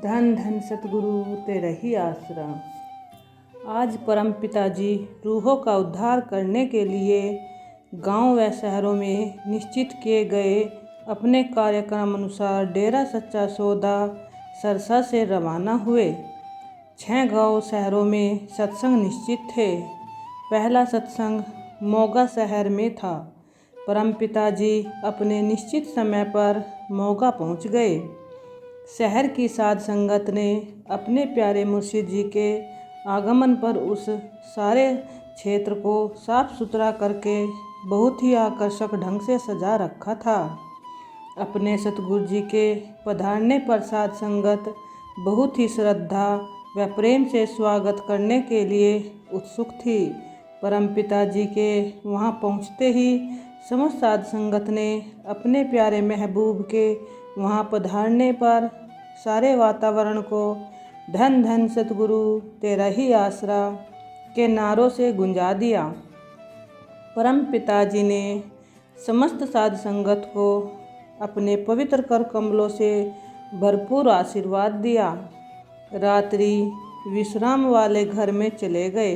धन धन सतगुरु तेरा ही आसरा। आज परम पिताजी रूहों का उद्धार करने के लिए गांव व शहरों में निश्चित किए गए अपने कार्यक्रम अनुसार डेरा सच्चा सौदा सरसा से रवाना हुए। 6 गांव शहरों में सत्संग निश्चित थे। पहला सत्संग मोगा शहर में था। परम पिताजी अपने निश्चित समय पर मोगा पहुंच गए। शहर की साध संगत ने अपने प्यारे मुर्शिद जी के आगमन पर उस सारे क्षेत्र को साफ सुथरा करके बहुत ही आकर्षक ढंग से सजा रखा था। अपने सतगुरु जी के पधारने पर साध संगत बहुत ही श्रद्धा व प्रेम से स्वागत करने के लिए उत्सुक थी। परम पिताजी के वहां पहुंचते ही समस्त साध संगत ने अपने प्यारे महबूब के वहां पधारने पर सारे वातावरण को धन धन सतगुरु तेरा ही आसरा के नारों से गुंजा दिया। परम पिताजी ने समस्त साध संगत को अपने पवित्र कर कमलों से भरपूर आशीर्वाद दिया। रात्रि विश्राम वाले घर में चले गए।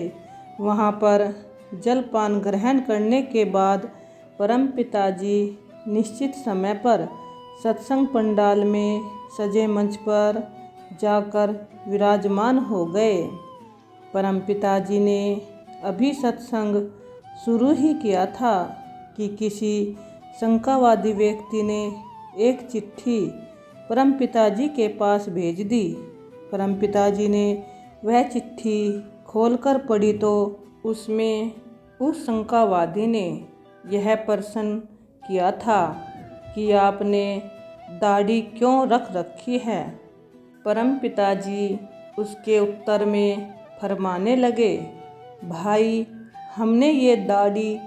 वहाँ पर जलपान ग्रहण करने के बाद परम पिताजी निश्चित समय पर सत्संग पंडाल में सजे मंच पर जाकर विराजमान हो गए। परम पिताजी ने अभी सत्संग शुरू ही किया था कि किसी शंकावादी व्यक्ति ने एक चिट्ठी परम पिताजी के पास भेज दी। परम पिताजी ने वह चिट्ठी खोलकर पढ़ी तो उसमें उस शंकावादी ने यह प्रश्न किया था कि आपने दाढ़ी क्यों रख रखी है। परम पिताजी उसके उत्तर में फरमाने लगे, भाई हमने ये दाढ़ी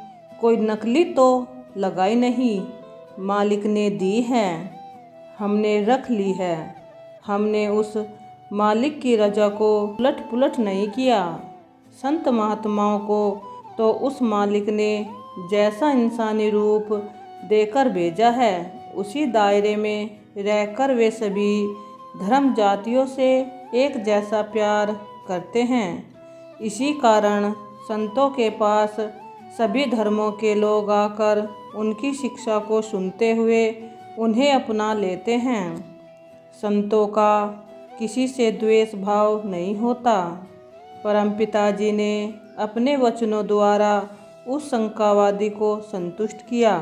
कोई नकली तो लगाई नहीं, मालिक ने दी है, हमने रख ली है। हमने उस मालिक की रजा को उलट पुलट नहीं किया। संत महात्माओं को तो उस मालिक ने जैसा इंसानी रूप देकर भेजा है उसी दायरे में रहकर वे सभी धर्म जातियों से एक जैसा प्यार करते हैं। इसी कारण संतों के पास सभी धर्मों के लोग आकर उनकी शिक्षा को सुनते हुए उन्हें अपना लेते हैं। संतों का किसी से द्वेष भाव नहीं होता। परम पिताजी ने अपने वचनों द्वारा उस शंकावादी को संतुष्ट किया।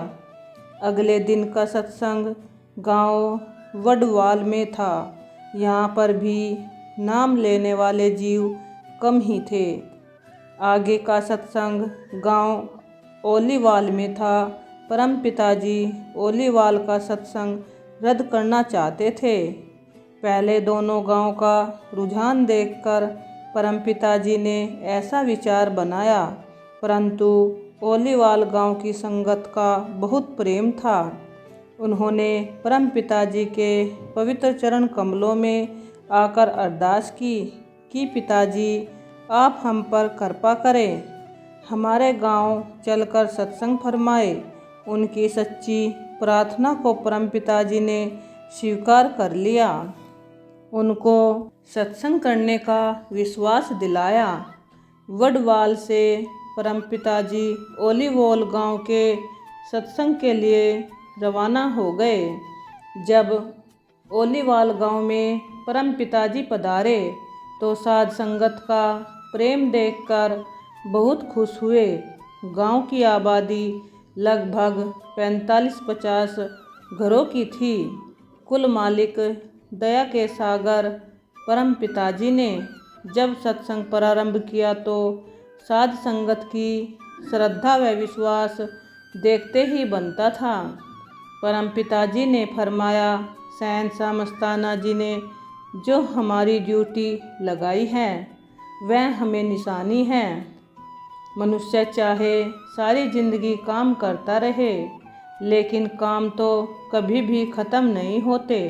अगले दिन का सत्संग गांव वडवाल में था। यहाँ पर भी नाम लेने वाले जीव कम ही थे। आगे का सत्संग गांव ओलीवाल में था। परम पिताजी ओलीवाल का सत्संग रद्द करना चाहते थे। पहले दोनों गांव का रुझान देखकर परम पिताजी ने ऐसा विचार बनाया, परंतु ओलीवाल गांव की संगत का बहुत प्रेम था। उन्होंने परम पिताजी के पवित्र चरण कमलों में आकर अरदास की कि पिताजी आप हम पर कृपा करें, हमारे गांव चलकर सत्संग फरमाए। उनकी सच्ची प्रार्थना को परम पिताजी ने स्वीकार कर लिया। उनको सत्संग करने का विश्वास दिलाया। वडवाल से परम पिताजी ओलीवाल गांव के सत्संग के लिए रवाना हो गए। जब ओलीवाल गांव में परम पिताजी पधारे तो साध संगत का प्रेम देखकर बहुत खुश हुए। गांव की आबादी लगभग 45-50 घरों की थी। कुल मालिक दया के सागर परम पिताजी ने जब सत्संग प्रारंभ किया तो साध संगत की श्रद्धा व विश्वास देखते ही बनता था। परम पिताजी ने फरमाया, शहंशाह मस्ताना जी ने जो हमारी ड्यूटी लगाई है वह हमें निशानी है। मनुष्य चाहे सारी जिंदगी काम करता रहे लेकिन काम तो कभी भी ख़त्म नहीं होते।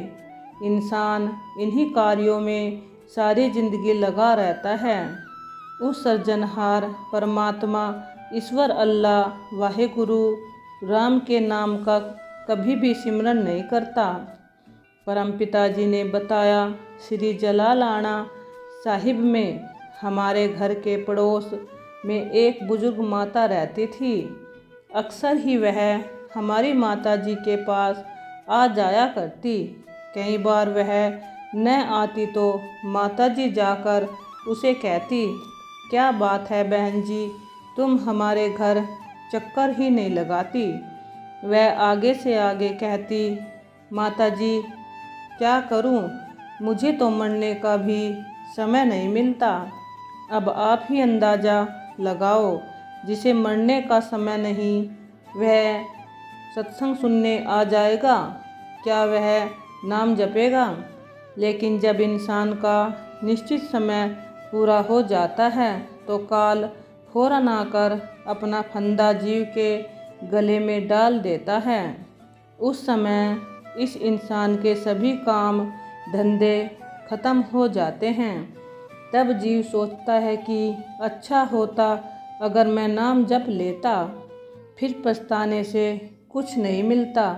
इंसान इन्हीं कार्यों में सारी जिंदगी लगा रहता है। उस सृजनहार परमात्मा ईश्वर अल्लाह वाहेगुरु राम के नाम का कभी भी सिमरन नहीं करता। परमपिता जी ने बताया, श्री जलालाना साहिब में हमारे घर के पड़ोस में एक बुजुर्ग माता रहती थी। अक्सर ही वह हमारी माता जी के पास आ जाया करती। कई बार वह न आती तो माता जी जाकर उसे कहती, क्या बात है बहन जी, तुम हमारे घर चक्कर ही नहीं लगाती। वह आगे से आगे कहती, माता जी क्या करूं, मुझे तो मरने का भी समय नहीं मिलता। अब आप ही अंदाज़ा लगाओ, जिसे मरने का समय नहीं वह सत्संग सुनने आ जाएगा, क्या वह नाम जपेगा। लेकिन जब इंसान का निश्चित समय पूरा हो जाता है तो काल फौरन आकर अपना फंदा जीव के गले में डाल देता है। उस समय इस इंसान के सभी काम धंधे खत्म हो जाते हैं। तब जीव सोचता है कि अच्छा होता अगर मैं नाम जप लेता, फिर पछताने से कुछ नहीं मिलता।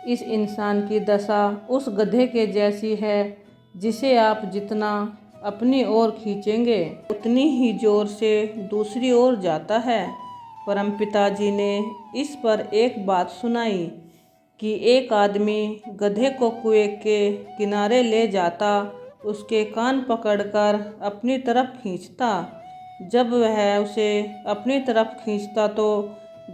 इस इंसान की दशा उस गधे के जैसी है, जिसे आप जितना अपनी ओर खींचेंगे उतनी ही जोर से दूसरी ओर जाता है। परमपिता जी ने इस पर एक बात सुनाई कि एक आदमी गधे को कुएं के किनारे ले जाता, उसके कान पकड़कर अपनी तरफ खींचता। जब वह उसे अपनी तरफ खींचता तो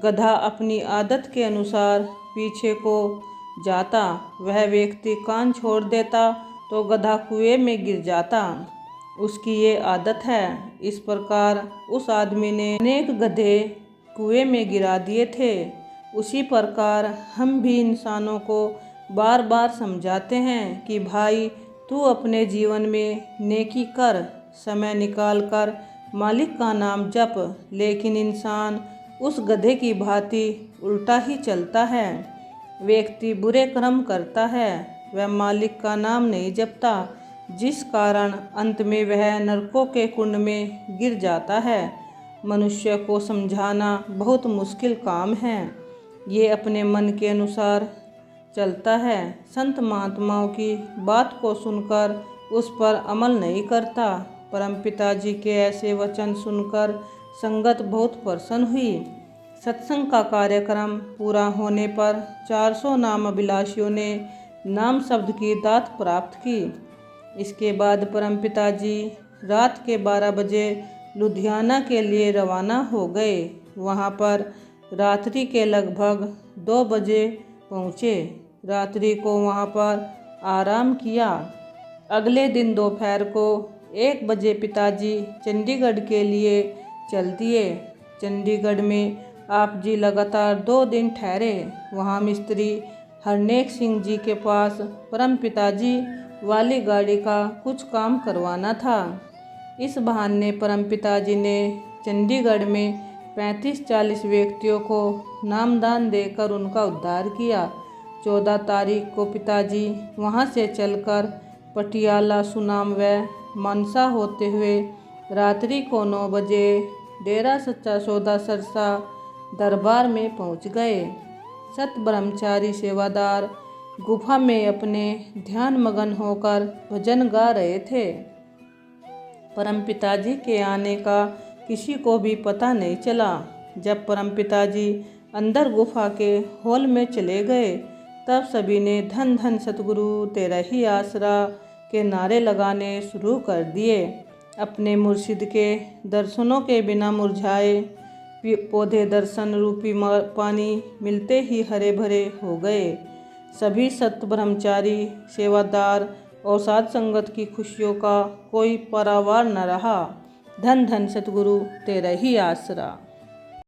गधा अपनी आदत के अनुसार पीछे को जाता। वह व्यक्ति कान छोड़ देता तो गधा कुएं में गिर जाता। उसकी ये आदत है। इस प्रकार उस आदमी ने अनेक गधे कुएं में गिरा दिए थे। उसी प्रकार हम भी इंसानों को बार बार समझाते हैं कि भाई तू अपने जीवन में नेकी कर, समय निकाल कर मालिक का नाम जप। लेकिन इंसान उस गधे की भांति उल्टा ही चलता है। व्यक्ति बुरे कर्म करता है, वह मालिक का नाम नहीं जपता, जिस कारण अंत में वह नरकों के कुंड में गिर जाता है। मनुष्य को समझाना बहुत मुश्किल काम है। ये अपने मन के अनुसार चलता है। संत महात्माओं की बात को सुनकर उस पर अमल नहीं करता। परमपिता जी के ऐसे वचन सुनकर संगत बहुत प्रसन्न हुई। सत्संग का कार्यक्रम पूरा होने पर 400 नाम अभिलाषियों ने नाम शब्द की दात प्राप्त की। इसके बाद परमपिता जी रात के 12 बजे लुधियाना के लिए रवाना हो गए। वहाँ पर रात्रि के लगभग 2 बजे पहुँचे। रात्रि को वहाँ पर आराम किया। अगले दिन दोपहर को 1 बजे पिताजी चंडीगढ़ के लिए चल दिए। चंडीगढ़ में आप जी लगातार 2 दिन ठहरे। वहाँ मिस्त्री हरनेक सिंह जी के पास परम पिताजी वाली गाड़ी का कुछ काम करवाना था। इस बहाने परम पिताजी ने चंडीगढ़ में 35-40 व्यक्तियों को नामदान देकर उनका उद्धार किया। 14 तारीख को पिताजी वहां से चलकर पटियाला, सुनाम व मानसा होते हुए रात्रि को 9 बजे डेरा सच्चा सौदा सरसा दरबार में पहुंच गए। सत ब्रह्मचारी सेवादार गुफा में अपने ध्यान मगन होकर भजन गा रहे थे। परम पिताजी के आने का किसी को भी पता नहीं चला। जब परम पिताजी अंदर गुफा के हॉल में चले गए तब सभी ने धन धन सतगुरु तेरा ही आसरा के नारे लगाने शुरू कर दिए। अपने मुर्शिद के दर्शनों के बिना मुरझाए पौधे दर्शन रूपी पानी मिलते ही हरे भरे हो गए। सभी सत ब्रह्मचारी सेवादार और साध संगत की खुशियों का कोई पारावार न रहा। धन धन सतगुरु तेरा ही आसरा।